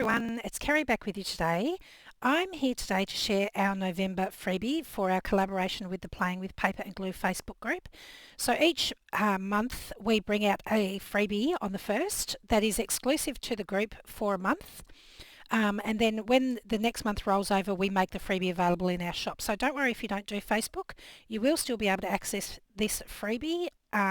everyone, it's Kerry back with you today. I'm here today to share our November freebie for our collaboration with the Playing with Paper and Glue Facebook group. So each month we bring out a freebie on the 1st that is exclusive to the group for a month. And then when the next month rolls over, we make the freebie available in our shop. So don't worry if you don't do Facebook. You will still be able to access this freebie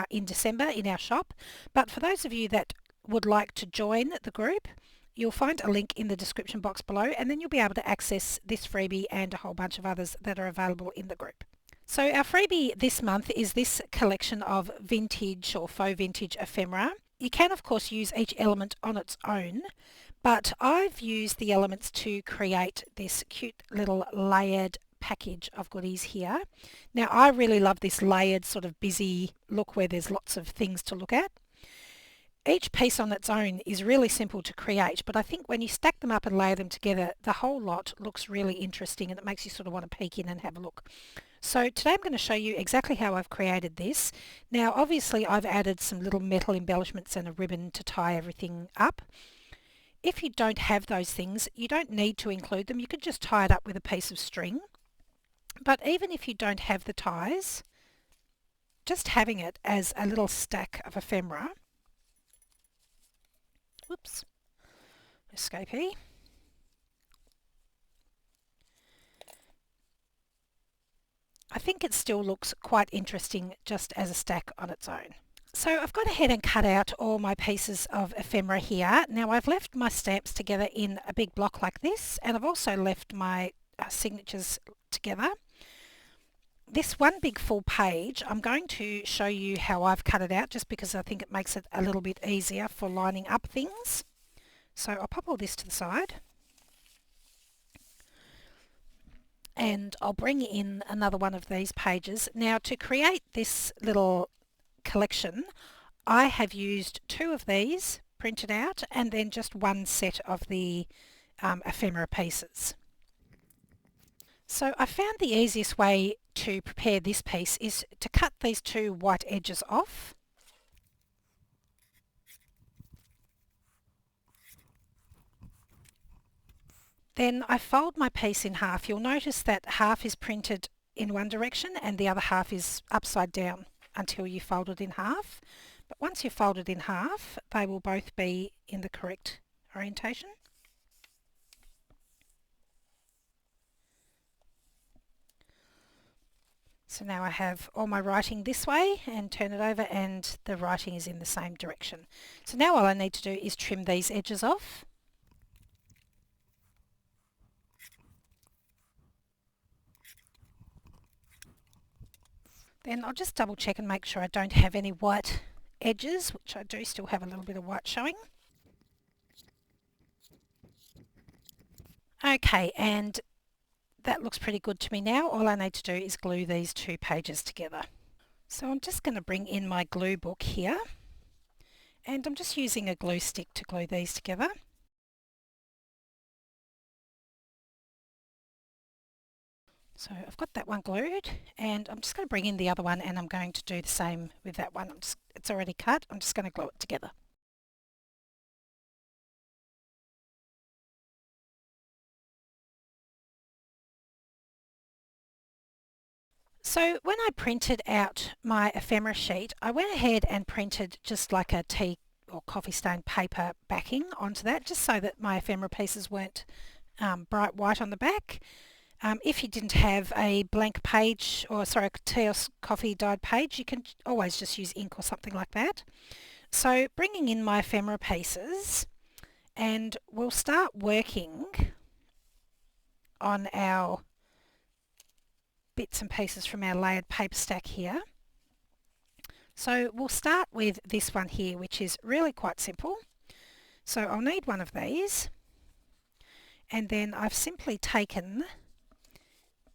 in December in our shop. But for those of you that would like to join the group, you'll find a link in the description box below, and then you'll be able to access this freebie and a whole bunch of others that are available in the group. So our freebie this month is this collection of vintage or faux vintage ephemera. You can of course use each element on its own, but I've used the elements to create this cute little layered package of goodies here. Now I really love this layered sort of busy look where there's lots of things to look at. Each piece on its own is really simple to create, but I think when you stack them up and layer them together, the whole lot looks really interesting and it makes you sort of want to peek in and have a look. So today I'm going to show you exactly how I've created this. Now obviously I've added some little metal embellishments and a ribbon to tie everything up. If you don't have those things, you don't need to include them. You could just tie it up with a piece of string. But even if you don't have the ties, just having it as a little stack of ephemera, whoops, escapee. I think it still looks quite interesting just as a stack on its own. So I've gone ahead and cut out all my pieces of ephemera here. Now I've left my stamps together in a big block like this, and I've also left my signatures together. This one big full page, I'm going to show you how I've cut it out just because I think it makes it a little bit easier for lining up things. So I'll pop all this to the side. And I'll bring in another one of these pages. Now to create this little collection, I have used 2 of these printed out and then just one set of the ephemera pieces. So I found the easiest way to prepare this piece is to cut these 2 white edges off. Then I fold my piece in half. You'll notice that half is printed in one direction and the other half is upside down until you fold it in half. But once you fold it in half, they will both be in the correct orientation. So now I have all my writing this way and turn it over and the writing is in the same direction. So now all I need to do is trim these edges off. Then I'll just double check and make sure I don't have any white edges, which I do still have a little bit of white showing. Okay, and that looks pretty good to me now. All I need to do is glue these 2 pages together. So I'm just going to bring in my glue book here, and I'm just using a glue stick to glue these together. So I've got that one glued, and I'm just going to bring in the other one and I'm going to do the same with that one. It's already cut, I'm just going to glue it together. So when I printed out my ephemera sheet, I went ahead and printed just like a tea or coffee stain paper backing onto that, just so that my ephemera pieces weren't bright white on the back. If you didn't have a blank page, or sorry, a tea or coffee dyed page, you can always just use ink or something like that. So bringing in my ephemera pieces, and we'll start working on our bits and pieces from our layered paper stack here. So we'll start with this one here, which is really quite simple. So I'll need one of these, and then I've simply taken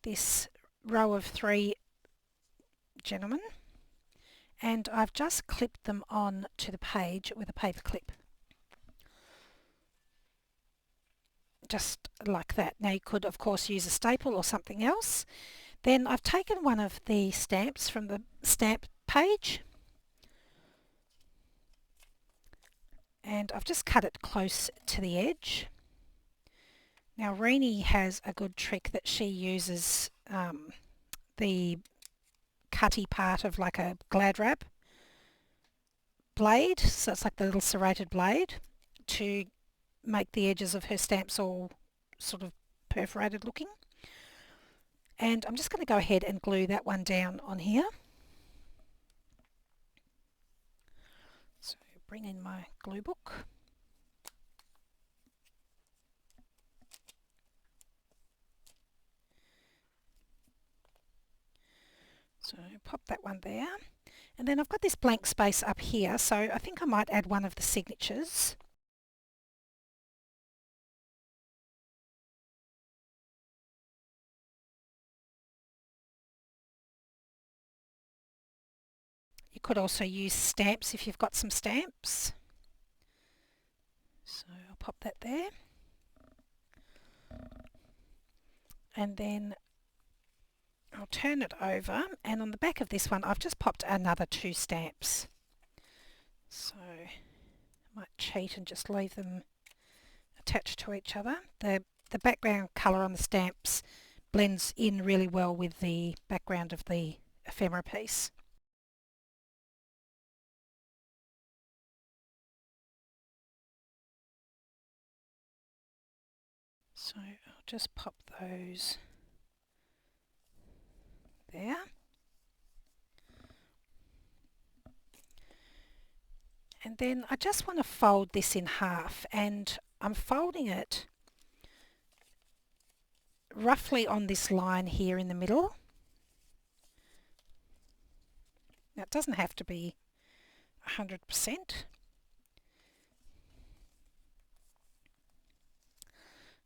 this row of 3 gentlemen and I've just clipped them on to the page with a paper clip. Just like that. Now you could of course use a staple or something else. Then I've taken one of the stamps from the stamp page and I've just cut it close to the edge. Now Renee has a good trick that she uses the cutty part of like a glad wrap blade, so it's like the little serrated blade, to make the edges of her stamps all sort of perforated looking. And I'm just going to go ahead and glue that one down on here. So bring in my glue book. So pop that one there. And then I've got this blank space up here, so I think I might add one of the signatures. You could also use stamps if you've got some stamps. So I'll pop that there. And then I'll turn it over, and on the back of this one I've just popped another 2 stamps. So I might cheat and just leave them attached to each other. The background colour on the stamps blends in really well with the background of the ephemera piece. So I'll just pop those there. And then I just want to fold this in half, and I'm folding it roughly on this line here in the middle. Now it doesn't have to be 100%.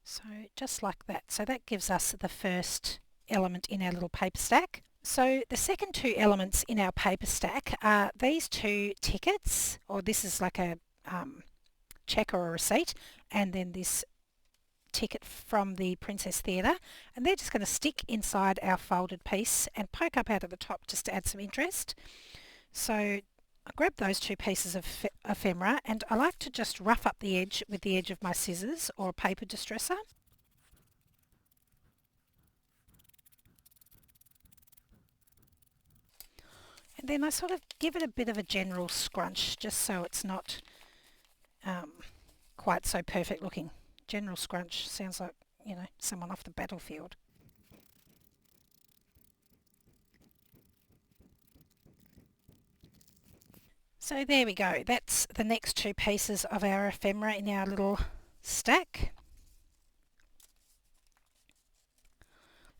So just like that. So that gives us the first element in our little paper stack. So the second 2 elements in our paper stack are these 2 tickets, or this is like a check or a receipt, and then this ticket from the Princess Theatre, and they're just going to stick inside our folded piece and poke up out of the top just to add some interest. So I grab those 2 pieces of ephemera, and I like to just rough up the edge with the edge of my scissors or a paper distresser. And then I sort of give it a bit of a general scrunch just so it's not quite so perfect looking. General scrunch sounds like, you know, someone off the battlefield. So there we go. That's the next 2 pieces of our ephemera in our little stack.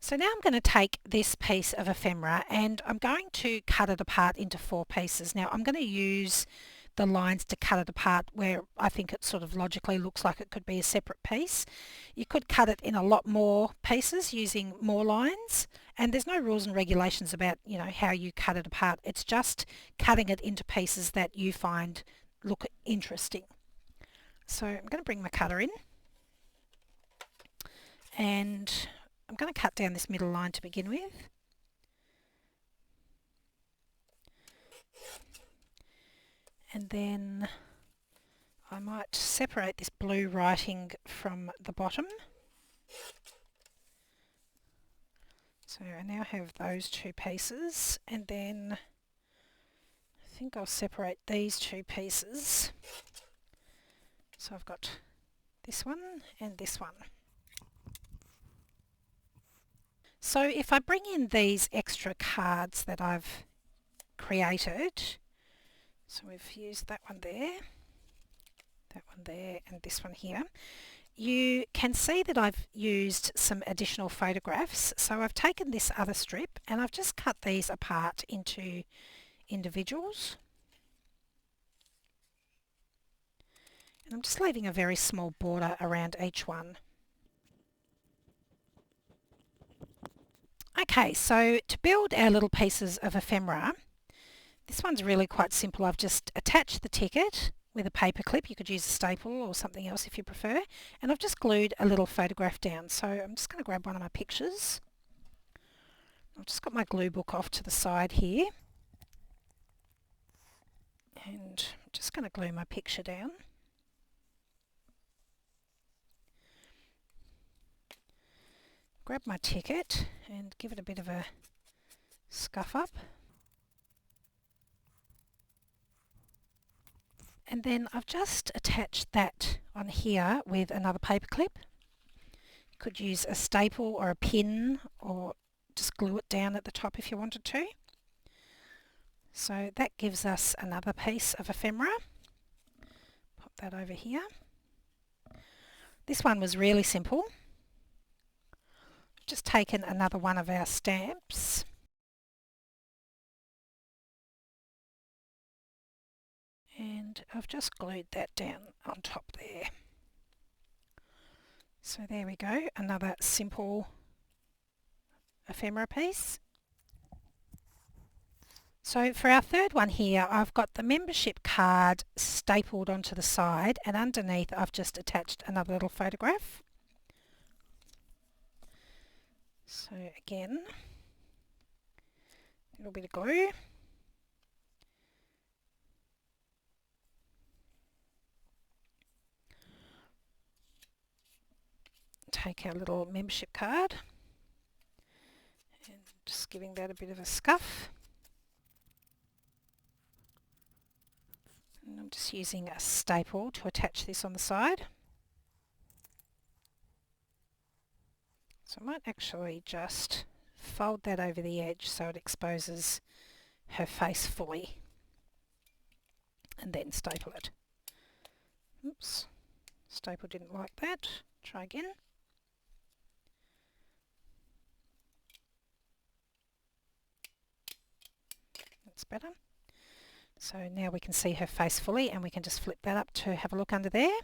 So now I'm going to take this piece of ephemera and I'm going to cut it apart into 4 pieces. Now I'm going to use the lines to cut it apart where I think it sort of logically looks like it could be a separate piece. You could cut it in a lot more pieces using more lines, and there's no rules and regulations about, you know, how you cut it apart. It's just cutting it into pieces that you find look interesting. So I'm going to bring my cutter in, and I'm going to cut down this middle line to begin with. And then I might separate this blue writing from the bottom. So I now have those 2 pieces, and then I think I'll separate these 2 pieces. So I've got this one and this one. So if I bring in these extra cards that I've created, so we've used that one there, and this one here, you can see that I've used some additional photographs. So I've taken this other strip and I've just cut these apart into individuals. And I'm just leaving a very small border around each one. Okay, so to build our little pieces of ephemera, this one's really quite simple. I've just attached the ticket with a paper clip. You could use a staple or something else if you prefer. And I've just glued a little photograph down. So I'm just going to grab one of my pictures. I've just got my glue book off to the side here. And I'm just going to glue my picture down. grab my ticket and give it a bit of a scuff up. And then I've just attached that on here with another paper clip. You could use a staple or a pin or just glue it down at the top if you wanted to. So that gives us another piece of ephemera. Pop that over here. This one was really simple. Just taken another one of our stamps and I've just glued that down on top there. So there we go, another simple ephemera piece. So for our third one here, I've got the membership card stapled onto the side, and underneath I've just attached another little photograph. So again, a little bit of glue. Take our little membership card and just giving that a bit of a scuff. And I'm just using a staple to attach this on the side. So I might actually just fold that over the edge so it exposes her face fully and then staple it. Oops, staple didn't like that. Try again. That's better. So now we can see her face fully, and we can just flip that up to have a look under there.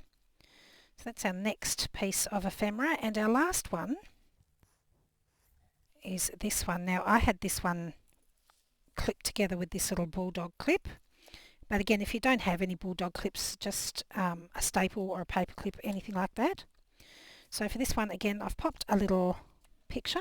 So that's our next piece of ephemera, and our last one is this one. Now I had this one clipped together with this little bulldog clip, but again, if you don't have any bulldog clips, just a staple or a paper clip, anything like that. So for this one, again, I've popped a little picture.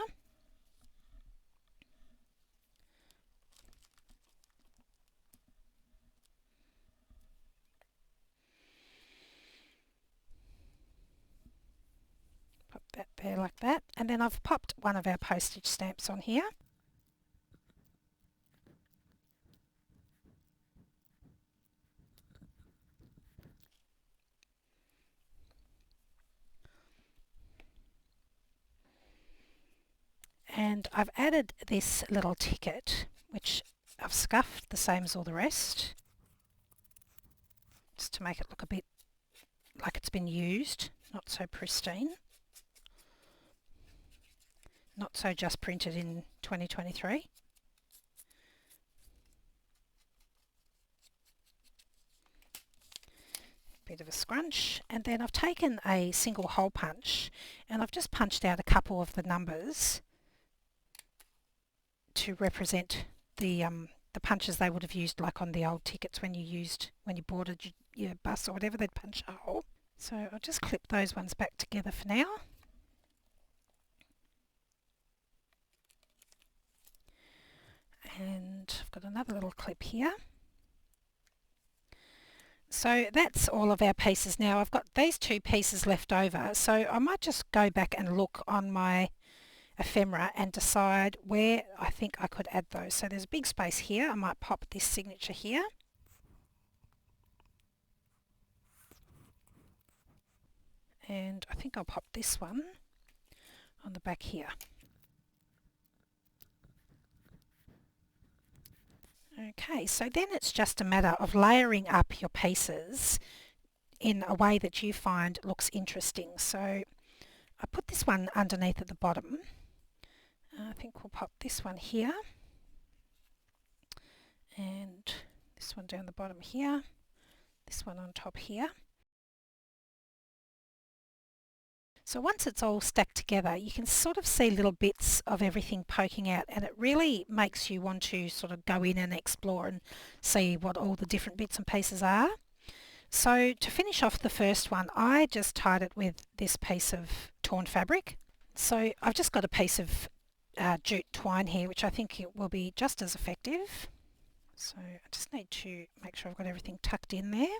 Pop that there like that, and then I've popped one of our postage stamps on here. And I've added this little ticket, which I've scuffed the same as all the rest, just to make it look a bit like it's been used, not so pristine, not so just printed in 2023. Bit of a scrunch, and then I've taken a single hole punch and I've just punched out a couple of the numbers to represent the punches they would have used, like on the old tickets when you boarded your bus or whatever, they'd punch a hole. So I'll just clip those ones back together for now. And I've got another little clip here. So that's all of our pieces now. I've got these two pieces left over, so I might just go back and look on my ephemera and decide where I think I could add those. So there's a big space here. I might pop this signature here. And I think I'll pop this one on the back here. Okay, so then it's just a matter of layering up your pieces in a way that you find looks interesting. So I put this one underneath at the bottom. I think we'll pop this one here, and this one down the bottom here, this one on top here. So once it's all stacked together, you can sort of see little bits of everything poking out, and it really makes you want to sort of go in and explore and see what all the different bits and pieces are. So to finish off the first one, I just tied it with this piece of torn fabric. So I've just got a piece of jute twine here, which I think it will be just as effective. So I just need to make sure I've got everything tucked in there.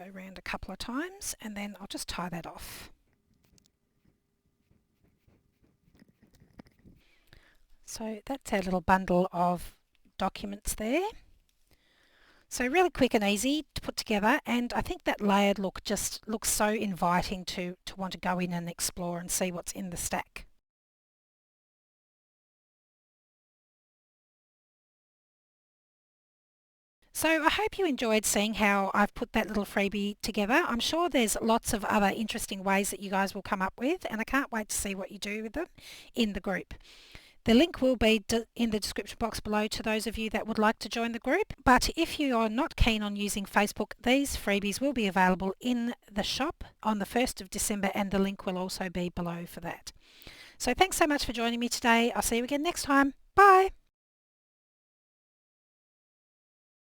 go around a couple of times and then I'll just tie that off. So that's our little bundle of documents there. So really quick and easy to put together, and I think that layered look just looks so inviting to want to go in and explore and see what's in the stack. So I hope you enjoyed seeing how I've put that little freebie together. I'm sure there's lots of other interesting ways that you guys will come up with, and I can't wait to see what you do with them in the group. The link will be in the description box below to those of you that would like to join the group. But if you are not keen on using Facebook, these freebies will be available in the shop on the 1st of December, and the link will also be below for that. So thanks so much for joining me today. I'll see you again next time. Bye.